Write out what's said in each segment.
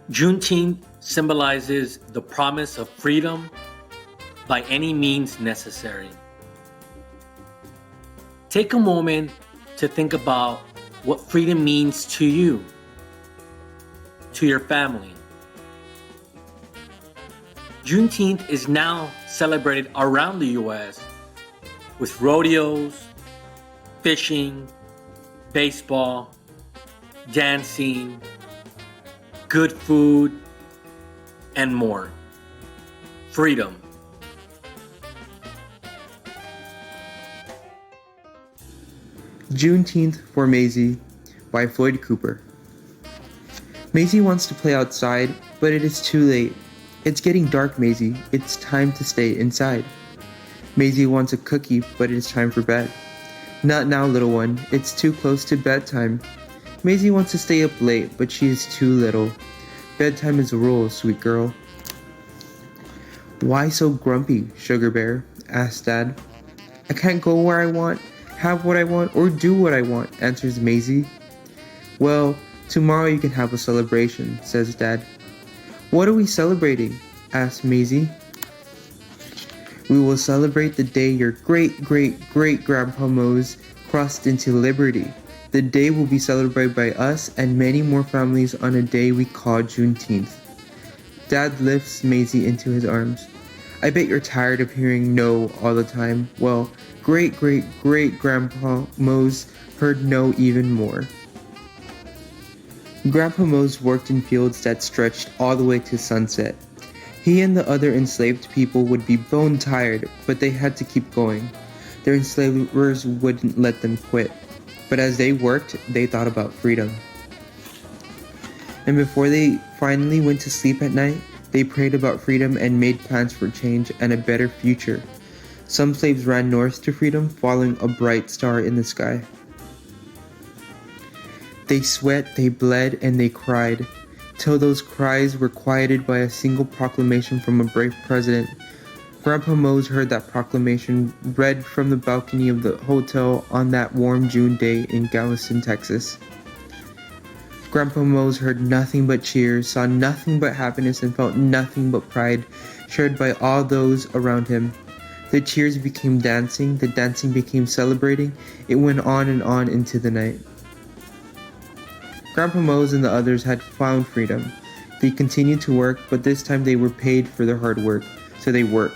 Juneteenth symbolizes the promise of freedom by any means necessary. Take a moment to think about what freedom means to you, to your family. Juneteenth is now celebrated around the U.S. with rodeos, fishing, baseball, dancing, good food, and more. Freedom. Juneteenth for Maisie by Floyd Cooper. Maisie wants to play outside, but it is too late. It's getting dark, Maisie. It's time to stay inside. Maisie wants a cookie, but it is time for bed. Not now, little one. It's too close to bedtime. Maisie wants to stay up late, but she is too little. Bedtime is a rule, sweet girl. Why so grumpy, Sugar Bear? Asked Dad. I can't go where I want, have what I want, or do what I want, answers Maisie. Well, tomorrow you can have a celebration, says Dad. What are we celebrating? Asks Maisie. We will celebrate the day your great-great-great-grandpa Mose crossed into liberty. The day will be celebrated by us and many more families on a day we call Juneteenth. Dad lifts Maisie into his arms. I bet you're tired of hearing no all the time. Well, great-great-great-grandpa Mose heard no even more. Grandpa Mose worked in fields that stretched all the way to sunset. He and the other enslaved people would be bone tired, but they had to keep going. Their enslavers wouldn't let them quit. But as they worked, they thought about freedom. And before they finally went to sleep at night, they prayed about freedom and made plans for change and a better future. Some slaves ran north to freedom, following a bright star in the sky. They sweat, they bled, and they cried, till those cries were quieted by a single proclamation from a brave president. Grandpa Mose heard that proclamation read from the balcony of the hotel on that warm June day in Galveston, Texas. Grandpa Mose heard nothing but cheers, saw nothing but happiness, and felt nothing but pride shared by all those around him. The cheers became dancing, the dancing became celebrating. It went on and on into the night. Grandpa Mose and the others had found freedom. They continued to work, but this time they were paid for their hard work, so they worked.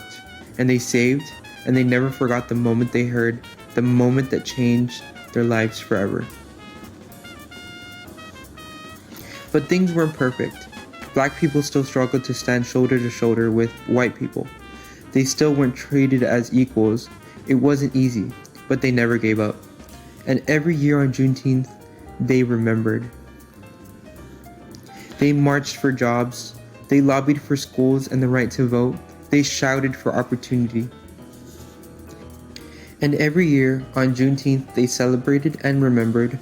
And they saved, and they never forgot the moment they heard, the moment that changed their lives forever. But things weren't perfect. Black people still struggled to stand shoulder to shoulder with white people. They still weren't treated as equals. It wasn't easy, but they never gave up. And every year on Juneteenth, they remembered. They marched for jobs. They lobbied for schools and the right to vote. They shouted for opportunity. And every year on Juneteenth, they celebrated and remembered.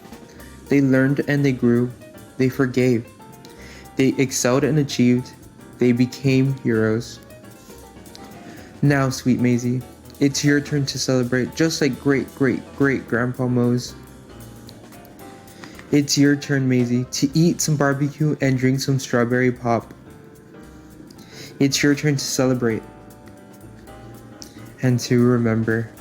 They learned and they grew. They forgave. They excelled and achieved. They became heroes. Now, sweet Maisie, it's your turn to celebrate, just like great-great-great-grandpa Mose. It's your turn, Maisie, to eat some barbecue and drink some strawberry pop. It's your turn to celebrate and to remember.